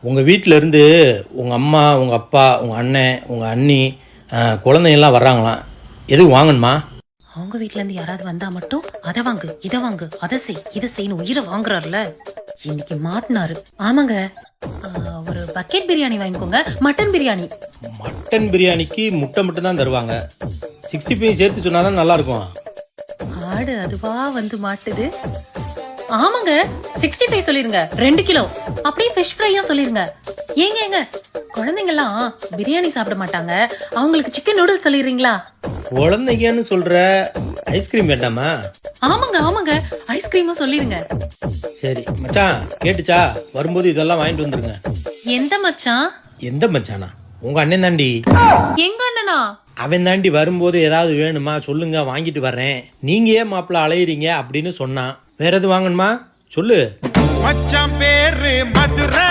உங்கள் வீட்டில் இருந்து உங்கள் அம்மா, உங்கள் அப்பா, உங்கள் அண்ணன், உங்கள் அண்ணி, குழந்தைங்கள்லாம் வர்றாங்களாம். எதுவும் வாங்கணுமா? அவங்க வீட்ல இருந்து யாராவது வந்தா மட்டும் அதை வாங்கு, இதை வாங்கு, அதை செய், இதை செய்யணும் உயிரை வாங்குறாருல. இன்னைக்கு மாட்டினாரு. ஆமாங்க, ஒரு பக்கெட் பிரியாணி வாங்கிக்கோங்க. மட்டன் பிரியாணி. மட்டன் பிரியாணிக்கு முட்டை மட்டும் தான் தருவாங்க. 65 சேர்த்து சொன்னால் தான் நல்லாயிருக்கும். ஆடு அதுவா வந்து மாட்டுது. ஆமாங்க, 65 சொல்லிருங்க, 2 கிலோ. அப்படியே ஃபிஷ் ஃப்ரையும் சொல்லிருங்க. ஏங்க குழந்தைங்கலாம் பிரியாணி சாப்பிட மாட்டாங்க, அவங்களுக்கு சிக்கன் நூடுல்ஸ் சொல்லிடுறீங்களா? குழந்தைங்கன்னு சொல்கிற, ஐஸ்கிரீம் வேண்டாமா? ஆமாங்க ஐஸ்கிரீமும் சொல்லிருங்க. சரி மச்சான், கேட்டுச்சா? வரும்போது இதெல்லாம் வாங்கிட்டு வந்துருங்க. எந்த மச்சான்? எந்த மச்சானா? உங்கள் அண்ணன் தாண்டி. எங்க அண்ணனா? அவன் தாண்டி வரும்போது ஏதாவது வேணுமா சொல்லுங்க, வாங்கிட்டு வர்றேன். நீங்கள் ஏன் மாப்பிள்ள அலையிறீங்க அப்படின்னு சொன்னான். வேற எது வாங்கணுமா சொல்லு. மச்சான் பேரு மதுரை.